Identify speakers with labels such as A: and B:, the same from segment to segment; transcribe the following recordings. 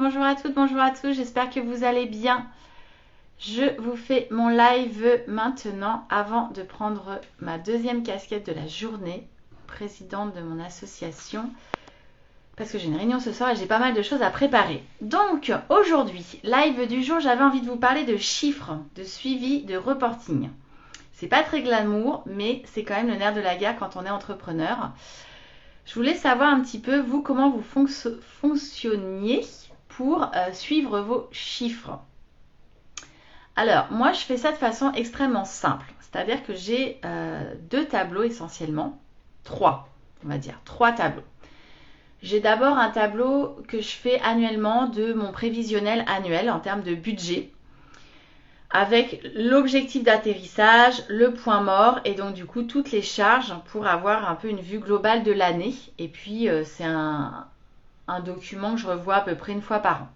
A: bonjour à toutes, bonjour à tous, j'espère que vous allez bien. Je vous fais mon live maintenant avant de prendre ma deuxième casquette de la journée, présidente de mon association, parce que j'ai une réunion ce soir et j'ai pas mal de choses à préparer. Donc aujourd'hui, live du jour, j'avais envie de vous parler de chiffres, de suivi, de reporting. C'est pas très glamour, mais c'est quand même le nerf de la guerre quand on est entrepreneur. Je voulais savoir un petit peu, vous, comment vous fonctionniez pour suivre vos chiffres. Alors, moi, je fais ça de façon extrêmement simple. C'est-à-dire que j'ai deux tableaux essentiellement. Trois, on va dire. Trois tableaux. J'ai d'abord un tableau que je fais annuellement de mon prévisionnel annuel en termes de budget, avec l'objectif d'atterrissage, le point mort et donc du coup toutes les charges pour avoir un peu une vue globale de l'année. Et puis c'est un document que je revois à peu près une fois par an.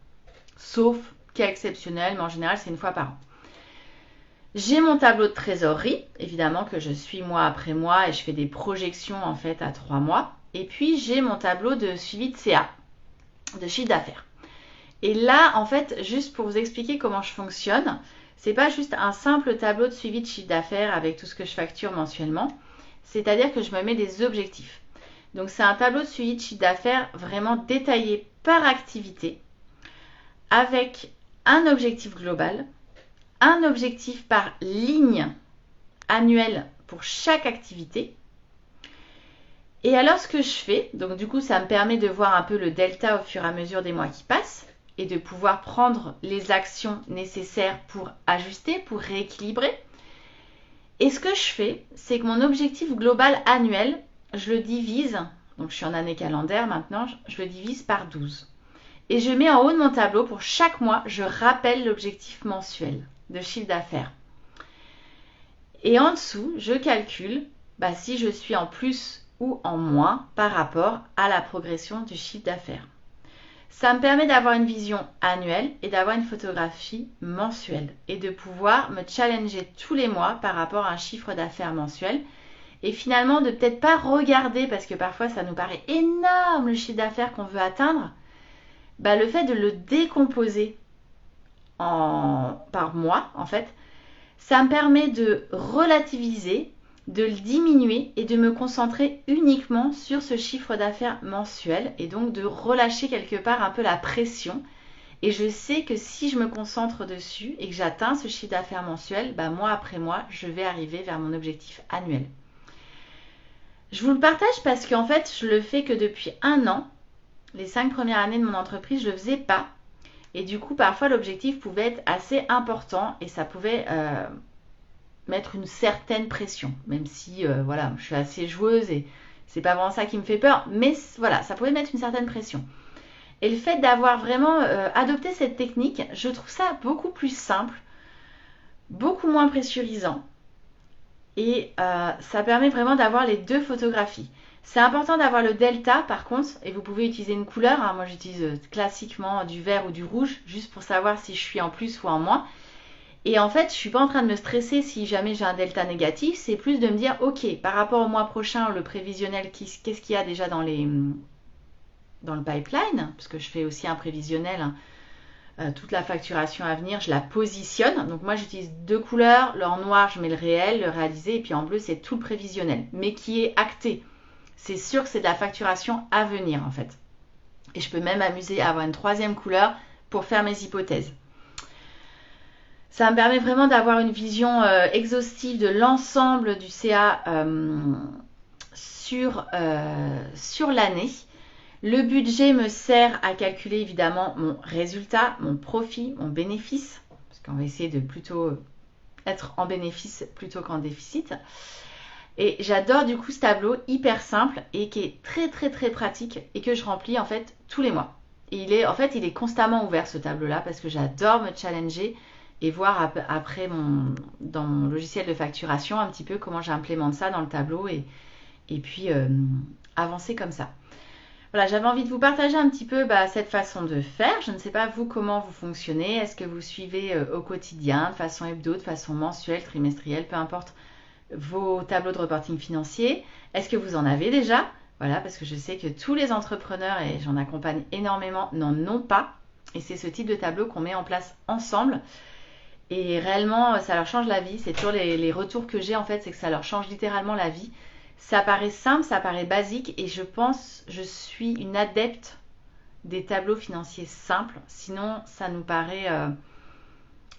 A: Sauf cas exceptionnel, mais en général c'est une fois par an. J'ai mon tableau de trésorerie, évidemment que je suis mois après mois et je fais des projections en fait à 3 mois. Et puis j'ai mon tableau de suivi de CA, de chiffre d'affaires. Et là en fait, juste pour vous expliquer comment je fonctionne, c'est pas juste un simple tableau de suivi de chiffre d'affaires avec tout ce que je facture mensuellement. C'est-à-dire que je me mets des objectifs. Donc c'est un tableau de suivi de chiffre d'affaires vraiment détaillé par activité, avec un objectif global, un objectif par ligne annuelle pour chaque activité. Et alors ce que je fais, donc du coup ça me permet de voir un peu le delta au fur et à mesure des mois qui passent, et de pouvoir prendre les actions nécessaires pour ajuster, pour rééquilibrer. Et ce que je fais, c'est que mon objectif global annuel, je le divise, donc je suis en année calendaire maintenant, je le divise par 12. Et je mets en haut de mon tableau, pour chaque mois, je rappelle l'objectif mensuel de chiffre d'affaires. Et en dessous, je calcule si je suis en plus ou en moins par rapport à la progression du chiffre d'affaires. Ça me permet d'avoir une vision annuelle et d'avoir une photographie mensuelle et de pouvoir me challenger tous les mois par rapport à un chiffre d'affaires mensuel et finalement de peut-être pas regarder, parce que parfois ça nous paraît énorme le chiffre d'affaires qu'on veut atteindre, le fait de le décomposer par mois en fait, ça me permet de relativiser, de le diminuer et de me concentrer uniquement sur ce chiffre d'affaires mensuel et donc de relâcher quelque part un peu la pression. Et je sais que si je me concentre dessus et que j'atteins ce chiffre d'affaires mensuel, mois après mois, je vais arriver vers mon objectif annuel. Je vous le partage parce qu'en fait, je le fais que depuis 1 an. Les 5 premières années de mon entreprise, je ne le faisais pas. Et du coup, parfois, l'objectif pouvait être assez important et ça pouvait mettre une certaine pression, même si je suis assez joueuse et c'est pas vraiment ça qui me fait peur, mais voilà, ça pouvait mettre une certaine pression. Et le fait d'avoir vraiment adopté cette technique, je trouve ça beaucoup plus simple, beaucoup moins pressurisant et ça permet vraiment d'avoir les deux photographies. C'est important d'avoir le delta par contre, et vous pouvez utiliser une couleur, moi j'utilise classiquement du vert ou du rouge, juste pour savoir si je suis en plus ou en moins. Et en fait, je ne suis pas en train de me stresser si jamais j'ai un delta négatif, c'est plus de me dire, ok, par rapport au mois prochain, le prévisionnel, qu'est-ce qu'il y a déjà dans le pipeline, parce que je fais aussi un prévisionnel, toute la facturation à venir, je la positionne. Donc moi, j'utilise deux couleurs, en noir, je mets le réel, le réalisé, et puis en bleu, c'est tout le prévisionnel, mais qui est acté. C'est sûr que c'est de la facturation à venir, en fait. Et je peux même m'amuser à avoir une troisième couleur pour faire mes hypothèses. Ça me permet vraiment d'avoir une vision exhaustive de l'ensemble du CA sur l'année. Le budget me sert à calculer évidemment mon résultat, mon profit, mon bénéfice, parce qu'on va essayer de plutôt être en bénéfice plutôt qu'en déficit. Et j'adore du coup ce tableau hyper simple et qui est très très très pratique et que je remplis en fait tous les mois. Et il est constamment ouvert ce tableau-là parce que j'adore me challenger et voir après dans mon logiciel de facturation un petit peu comment j'implémente ça dans le tableau et puis avancer comme ça. Voilà, j'avais envie de vous partager un petit peu cette façon de faire. Je ne sais pas vous comment vous fonctionnez. Est-ce que vous suivez au quotidien, de façon hebdo, de façon mensuelle, trimestrielle, peu importe vos tableaux de reporting financier. Est-ce que vous en avez déjà? Voilà, parce que je sais que tous les entrepreneurs, et j'en accompagne énormément, n'en ont pas. Et c'est ce type de tableau qu'on met en place ensemble. Et réellement, ça leur change la vie. C'est toujours les retours que j'ai en fait, c'est que ça leur change littéralement la vie. Ça paraît simple, ça paraît basique et je suis une adepte des tableaux financiers simples. Sinon, ça nous paraît...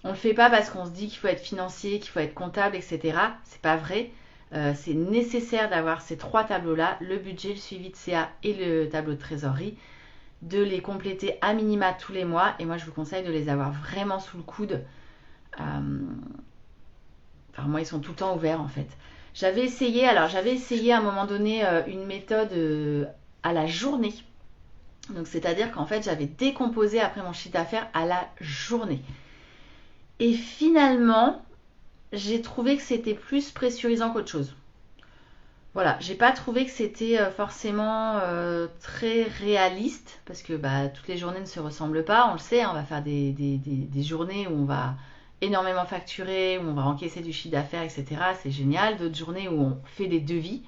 A: on le fait pas parce qu'on se dit qu'il faut être financier, qu'il faut être comptable, etc. C'est pas vrai. C'est nécessaire d'avoir ces 3 tableaux-là, le budget, le suivi de CA et le tableau de trésorerie, de les compléter à minima tous les mois. Et moi, je vous conseille de les avoir vraiment sous le coude. Enfin, moi, ils sont tout le temps ouverts en fait. J'avais essayé à un moment donné une méthode à la journée. Donc, c'est-à-dire qu'en fait, j'avais décomposé après mon chiffre d'affaires à la journée. Et finalement, j'ai trouvé que c'était plus pressurisant qu'autre chose. Voilà, j'ai pas trouvé que c'était forcément très réaliste parce que toutes les journées ne se ressemblent pas. On le sait, hein, on va faire des journées où on va énormément facturer, où on va encaisser du chiffre d'affaires, etc. C'est génial. D'autres journées où on fait des devis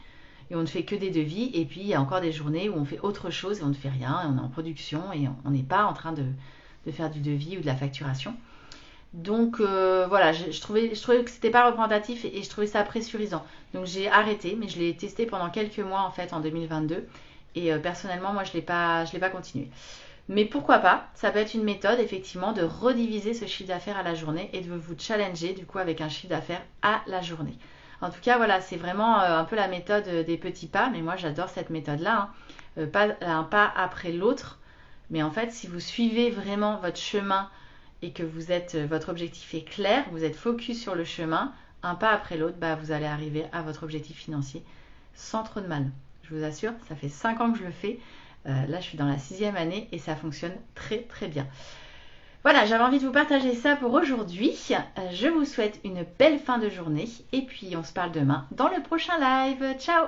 A: et on ne fait que des devis. Et puis il y a encore des journées où on fait autre chose et on ne fait rien, et on est en production et on n'est pas en train de faire du devis ou de la facturation. Donc voilà, je trouvais que c'était pas représentatif et je trouvais ça pressurisant. Donc j'ai arrêté, mais je l'ai testé pendant quelques mois en fait en 2022 et personnellement moi je l'ai pas continué. Mais pourquoi pas, ça peut être une méthode effectivement de rediviser ce chiffre d'affaires à la journée et de vous challenger du coup avec un chiffre d'affaires à la journée. En tout cas voilà, c'est vraiment un peu la méthode des petits pas, mais moi j'adore cette méthode-là, hein. Pas un pas après l'autre, mais en fait si vous suivez vraiment votre chemin et que votre objectif est clair, vous êtes focus sur le chemin, un pas après l'autre, vous allez arriver à votre objectif financier sans trop de mal. Je vous assure, ça fait 5 ans que je le fais. Là, je suis dans la 6e année et ça fonctionne très très bien. Voilà, j'avais envie de vous partager ça pour aujourd'hui. Je vous souhaite une belle fin de journée et puis on se parle demain dans le prochain live. Ciao!